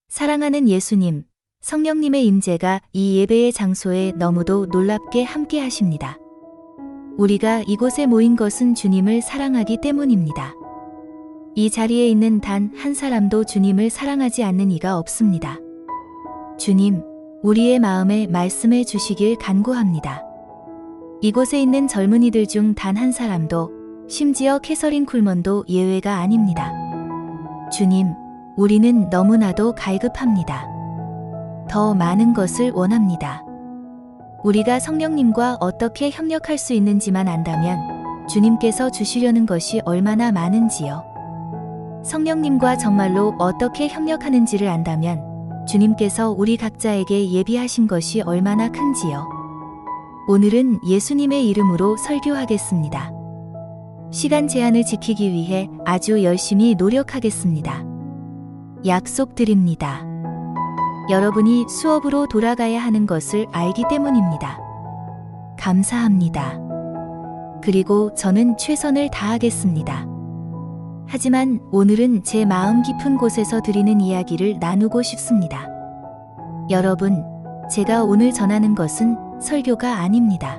사랑하는 예수님, 성령님의 임재가 이 예배의 장소에 너무도 놀랍게 함께 하십니다. 우리가 이곳에 모인 것은 주님을 사랑하기 때문입니다. 이 자리에 있는 단 한 사람도 주님을 사랑하지 않는 이가 없습니다. 주님, 우리의 마음에 말씀해 주시길 간구합니다. 이곳에 있는 젊은이들 중 단 한 사람도, 심지어 캐서린 쿨먼도 예외가 아닙니다. 주님, 우리는 너무나도 갈급합니다. 더 많은 것을 원합니다. 우리가 성령님과 어떻게 협력할 수 있는지만 안다면 주님께서 주시려는 것이 얼마나 많은지요. 성령님과 정말로 어떻게 협력하는지를 안다면 주님께서 우리 각자에게 예비하신 것이 얼마나 큰지요. 오늘은 예수님의 이름으로 설교하겠습니다. 시간 제한을 지키기 위해 아주 열심히 노력하겠습니다. 약속드립니다. 여러분이 수업으로 돌아가야 하는 것을 알기 때문입니다. 감사합니다. 그리고 저는 최선을 다하겠습니다. 하지만 오늘은 제 마음 깊은 곳에서 드리는 이야기를 나누고 싶습니다. 여러분, 제가 오늘 전하는 것은 설교가 아닙니다.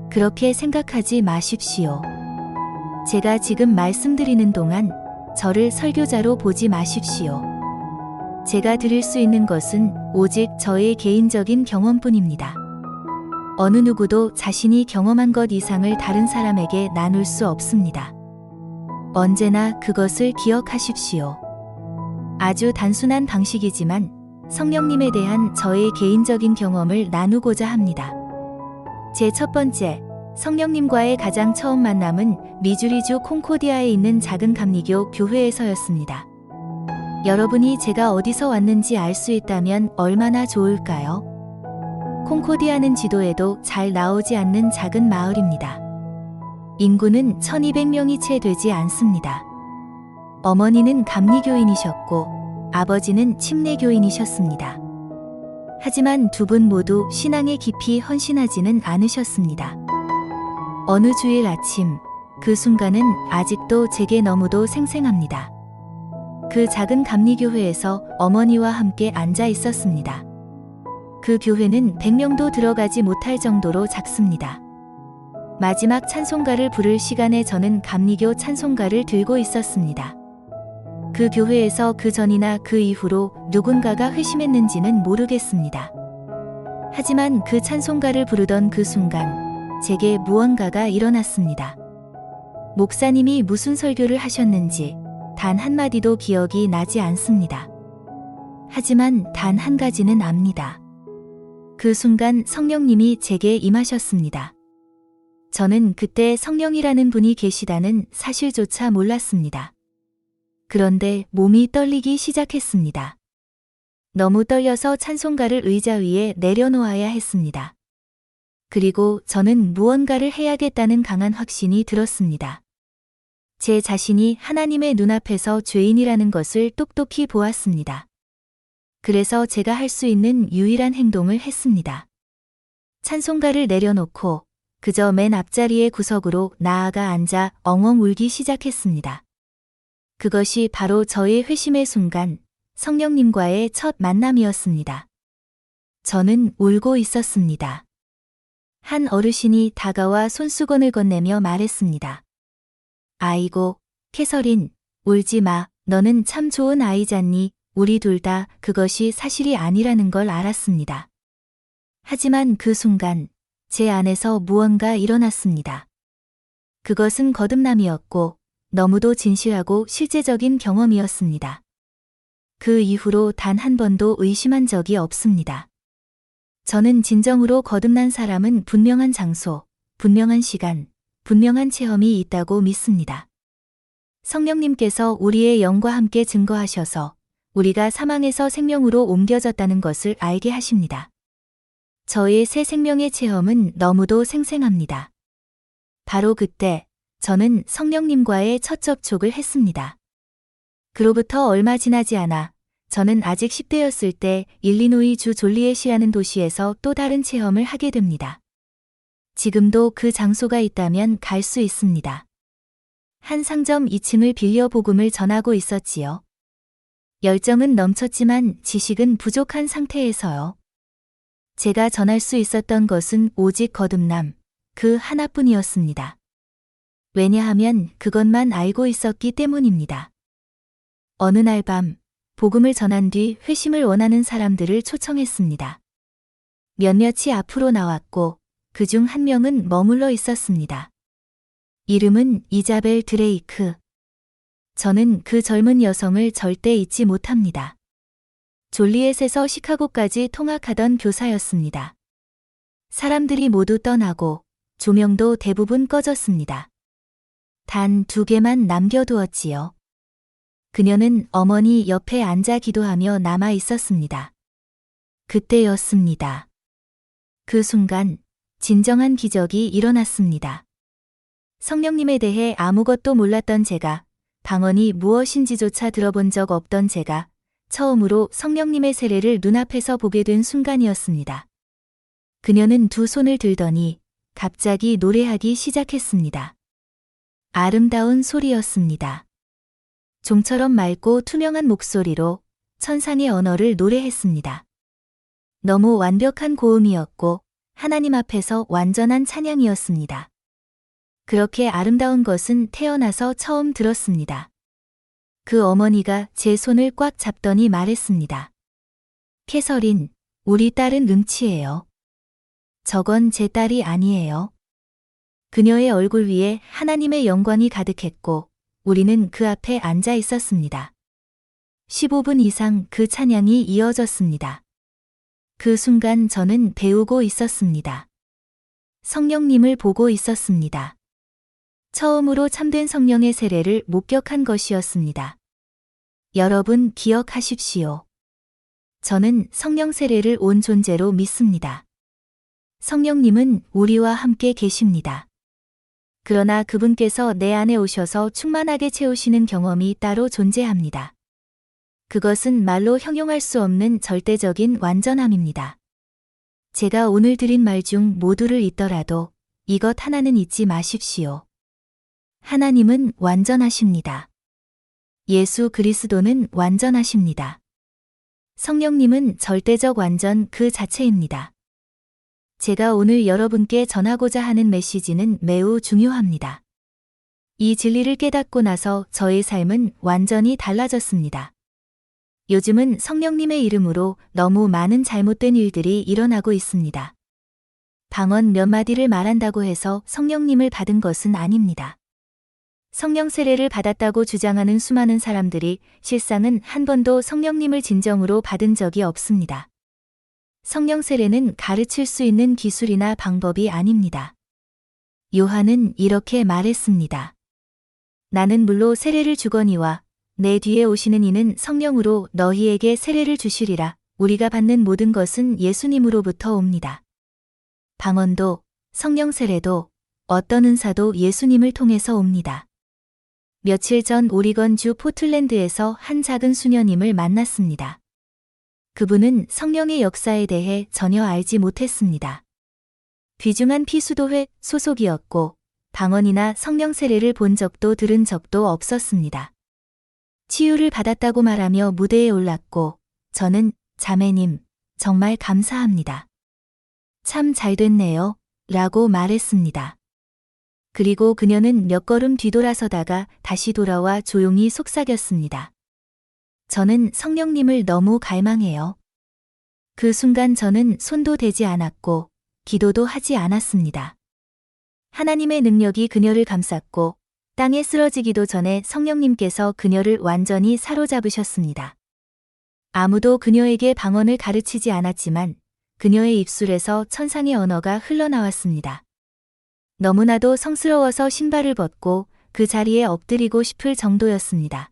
그렇게 생각하지 마십시오. 제가 지금 말씀드리는 동안 저를 설교자로 보지 마십시오. 제가 드릴 수 있는 것은 오직 저의 개인적인 경험뿐입니다. 어느 누구도 자신이 경험한 것 이상을 다른 사람에게 나눌 수 없습니다. 언제나 그것을 기억하십시오. 아주 단순한 방식이지만 성령님에 대한 저의 개인적인 경험을 나누고자 합니다. 제 첫 번째, 성령님과의 가장 처음 만남은 미주리주 콩코디아에 있는 작은 감리교 교회에서였습니다. 여러분이 제가 어디서 왔는지 알 수 있다면 얼마나 좋을까요? 콩코디아는 지도에도 잘 나오지 않는 작은 마을입니다. 인구는 1200명이 채 되지 않습니다. 어머니는 감리교인이셨고 아버지는 침례교인이셨습니다. 하지만 두 분 모두 신앙에 깊이 헌신하지는 않으셨습니다. 어느 주일 아침, 그 순간은 아직도 제게 너무도 생생합니다. 그 작은 감리교회에서 어머니와 함께 앉아 있었습니다. 그 교회는 100명도 들어가지 못할 정도로 작습니다. 마지막 찬송가를 부를 시간에 저는 감리교 찬송가를 들고 있었습니다. 그 교회에서 그 전이나 그 이후로 누군가가 회심했는지는 모르겠습니다. 하지만 그 찬송가를 부르던 그 순간 제게 무언가가 일어났습니다. 목사님이 무슨 설교를 하셨는지 단 한마디도 기억이 나지 않습니다. 하지만 단 한 가지는 압니다. 그 순간 성령님이 제게 임하셨습니다. 저는 그때 성령이라는 분이 계시다는 사실조차 몰랐습니다. 그런데 몸이 떨리기 시작했습니다. 너무 떨려서 찬송가를 의자 위에 내려놓아야 했습니다. 그리고 저는 무언가를 해야겠다는 강한 확신이 들었습니다. 제 자신이 하나님의 눈앞에서 죄인이라는 것을 똑똑히 보았습니다. 그래서 제가 할 수 있는 유일한 행동을 했습니다. 찬송가를 내려놓고 그저 맨 앞자리의 구석으로 나아가 앉아 엉엉 울기 시작했습니다. 그것이 바로 저의 회심의 순간, 성령님과의 첫 만남이었습니다. 저는 울고 있었습니다. 한 어르신이 다가와 손수건을 건네며 말했습니다. 아이고, 캐서린, 울지 마. 너는 참 좋은 아이잖니. 우리 둘 다 그것이 사실이 아니라는 걸 알았습니다. 하지만 그 순간 제 안에서 무언가 일어났습니다. 그것은 거듭남이었고 너무도 진실하고 실제적인 경험이었습니다. 그 이후로 단 한 번도 의심한 적이 없습니다. 저는 진정으로 거듭난 사람은 분명한 장소, 분명한 시간, 분명한 체험이 있다고 믿습니다. 성령님께서 우리의 영과 함께 증거하셔서 우리가 사망에서 생명으로 옮겨졌다는 것을 알게 하십니다. 저의 새 생명의 체험은 너무도 생생합니다. 바로 그때 저는 성령님과의 첫 접촉을 했습니다. 그로부터 얼마 지나지 않아 저는 아직 10대였을 때 일리노이 주 졸리엣이라는 도시에서 또 다른 체험을 하게 됩니다. 지금도 그 장소가 있다면 갈 수 있습니다. 한 상점 2층을 빌려 복음을 전하고 있었지요. 열정은 넘쳤지만 지식은 부족한 상태에서요. 제가 전할 수 있었던 것은 오직 거듭남, 그 하나뿐이었습니다. 왜냐하면 그것만 알고 있었기 때문입니다. 어느 날 밤, 복음을 전한 뒤 회심을 원하는 사람들을 초청했습니다. 몇몇이 앞으로 나왔고 그중 한 명은 머물러 있었습니다. 이름은 이자벨 드레이크. 저는 그 젊은 여성을 절대 잊지 못합니다. 졸리엣에서 시카고까지 통학하던 교사였습니다. 사람들이 모두 떠나고 조명도 대부분 꺼졌습니다. 단 2개만 남겨두었지요. 그녀는 어머니 옆에 앉아 기도하며 남아 있었습니다. 그때였습니다. 그 순간 진정한 기적이 일어났습니다. 성령님에 대해 아무것도 몰랐던 제가, 방언이 무엇인지조차 들어본 적 없던 제가 처음으로 성령님의 세례를 눈앞에서 보게 된 순간이었습니다. 그녀는 2 손을 들더니 갑자기 노래하기 시작했습니다. 아름다운 소리였습니다. 종처럼 맑고 투명한 목소리로 천상의 언어를 노래했습니다. 너무 완벽한 고음이었고 하나님 앞에서 완전한 찬양이었습니다. 그렇게 아름다운 것은 태어나서 처음 들었습니다. 그 어머니가 제 손을 꽉 잡더니 말했습니다. 캐서린, 우리 딸은 음치예요. 저건 제 딸이 아니에요. 그녀의 얼굴 위에 하나님의 영광이 가득했고 우리는 그 앞에 앉아 있었습니다. 15분 이상 그 찬양이 이어졌습니다. 그 순간 저는 배우고 있었습니다. 성령님을 보고 있었습니다. 처음으로 참된 성령의 세례를 목격한 것이었습니다. 여러분 기억하십시오. 저는 성령 세례를 온 존재로 믿습니다. 성령님은 우리와 함께 계십니다. 그러나 그분께서 내 안에 오셔서 충만하게 채우시는 경험이 따로 존재합니다. 그것은 말로 형용할 수 없는 절대적인 완전함입니다. 제가 오늘 드린 말 중 모두를 잊더라도 이것 하나는 잊지 마십시오. 하나님은 완전하십니다. 예수 그리스도는 완전하십니다. 성령님은 절대적 완전 그 자체입니다. 제가 오늘 여러분께 전하고자 하는 메시지는 매우 중요합니다. 이 진리를 깨닫고 나서 저의 삶은 완전히 달라졌습니다. 요즘은 성령님의 이름으로 너무 많은 잘못된 일들이 일어나고 있습니다. 방언 몇 마디를 말한다고 해서 성령님을 받은 것은 아닙니다. 성령 세례를 받았다고 주장하는 수많은 사람들이 실상은 한 번도 성령님을 진정으로 받은 적이 없습니다. 성령 세례는 가르칠 수 있는 기술이나 방법이 아닙니다. 요한은 이렇게 말했습니다. 나는 물로 세례를 주거니와 내 뒤에 오시는 이는 성령으로 너희에게 세례를 주시리라. 우리가 받는 모든 것은 예수님으로부터 옵니다. 방언도, 성령 세례도, 어떤 은사도 예수님을 통해서 옵니다. 며칠 전 오리건주 포틀랜드에서 한 작은 수녀님을 만났습니다. 그분은 성령의 역사에 대해 전혀 알지 못했습니다. 귀중한 피수도회 소속이었고 방언이나 성령 세례를 본 적도 들은 적도 없었습니다. 치유를 받았다고 말하며 무대에 올랐고 저는 자매님, 정말 감사합니다. 참 잘됐네요. 라고 말했습니다. 그리고 그녀는 몇 걸음 뒤돌아서다가 다시 돌아와 조용히 속삭였습니다. 저는 성령님을 너무 갈망해요. 그 순간 저는 손도 대지 않았고 기도도 하지 않았습니다. 하나님의 능력이 그녀를 감쌌고 땅에 쓰러지기도 전에 성령님께서 그녀를 완전히 사로잡으셨습니다. 아무도 그녀에게 방언을 가르치지 않았지만 그녀의 입술에서 천상의 언어가 흘러나왔습니다. 너무나도 성스러워서 신발을 벗고 그 자리에 엎드리고 싶을 정도였습니다.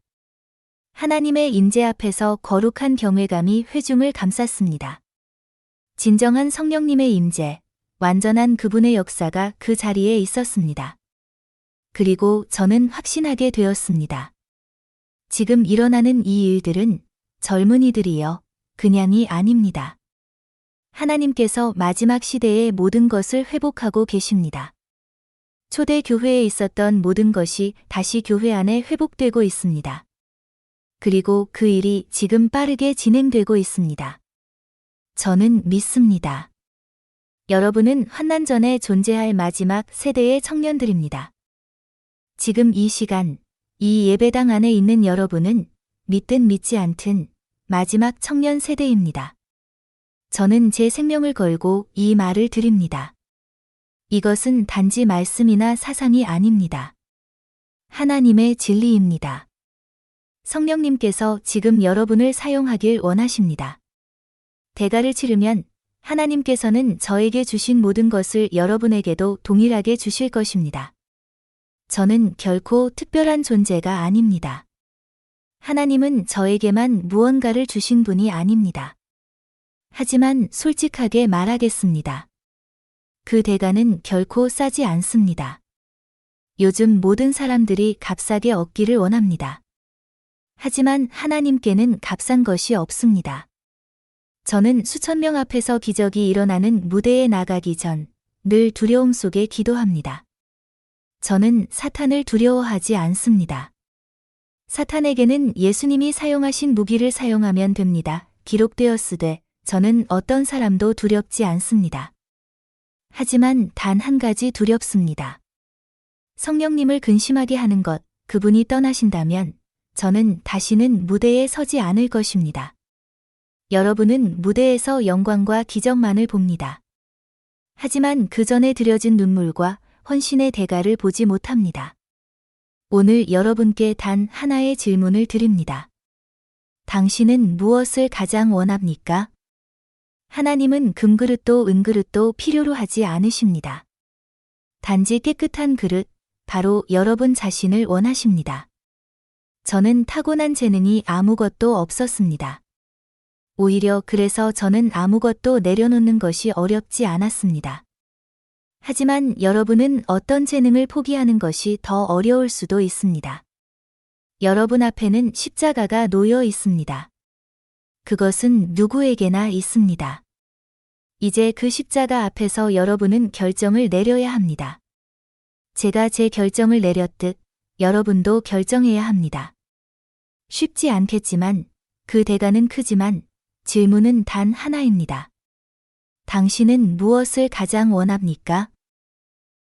하나님의 임재 앞에서 거룩한 경외감이 회중을 감쌌습니다. 진정한 성령님의 임재, 완전한 그분의 역사가 그 자리에 있었습니다. 그리고 저는 확신하게 되었습니다. 지금 일어나는 이 일들은 젊은이들이여 그냥이 아닙니다. 하나님께서 마지막 시대의 모든 것을 회복하고 계십니다. 초대 교회에 있었던 모든 것이 다시 교회 안에 회복되고 있습니다. 그리고 그 일이 지금 빠르게 진행되고 있습니다. 저는 믿습니다. 여러분은 환난 전에 존재할 마지막 세대의 청년들입니다. 지금 이 시간, 이 예배당 안에 있는 여러분은 믿든 믿지 않든 마지막 청년 세대입니다. 저는 제 생명을 걸고 이 말을 드립니다. 이것은 단지 말씀이나 사상이 아닙니다. 하나님의 진리입니다. 성령님께서 지금 여러분을 사용하길 원하십니다. 대가를 치르면 하나님께서는 저에게 주신 모든 것을 여러분에게도 동일하게 주실 것입니다. 저는 결코 특별한 존재가 아닙니다. 하나님은 저에게만 무언가를 주신 분이 아닙니다. 하지만 솔직하게 말하겠습니다. 그 대가는 결코 싸지 않습니다. 요즘 모든 사람들이 값싸게 얻기를 원합니다. 하지만 하나님께는 값싼 것이 없습니다. 저는 수천 명 앞에서 기적이 일어나는 무대에 나가기 전 늘 두려움 속에 기도합니다. 저는 사탄을 두려워하지 않습니다. 사탄에게는 예수님이 사용하신 무기를 사용하면 됩니다. 기록되었으되 저는 어떤 사람도 두렵지 않습니다. 하지만 단 한 가지 두렵습니다. 성령님을 근심하게 하는 것, 그분이 떠나신다면 저는 다시는 무대에 서지 않을 것입니다. 여러분은 무대에서 영광과 기적만을 봅니다. 하지만 그 전에 들여진 눈물과 헌신의 대가를 보지 못합니다. 오늘 여러분께 단 하나의 질문을 드립니다. 당신은 무엇을 가장 원합니까? 하나님은 금그릇도 은그릇도 필요로 하지 않으십니다. 단지 깨끗한 그릇, 바로 여러분 자신을 원하십니다. 저는 타고난 재능이 아무것도 없었습니다. 오히려 그래서 저는 아무것도 내려놓는 것이 어렵지 않았습니다. 하지만 여러분은 어떤 재능을 포기하는 것이 더 어려울 수도 있습니다. 여러분 앞에는 십자가가 놓여 있습니다. 그것은 누구에게나 있습니다. 이제 그 십자가 앞에서 여러분은 결정을 내려야 합니다. 제가 제 결정을 내렸듯 여러분도 결정해야 합니다. 쉽지 않겠지만 그 대가는 크지만 질문은 단 하나입니다. 당신은 무엇을 가장 원합니까?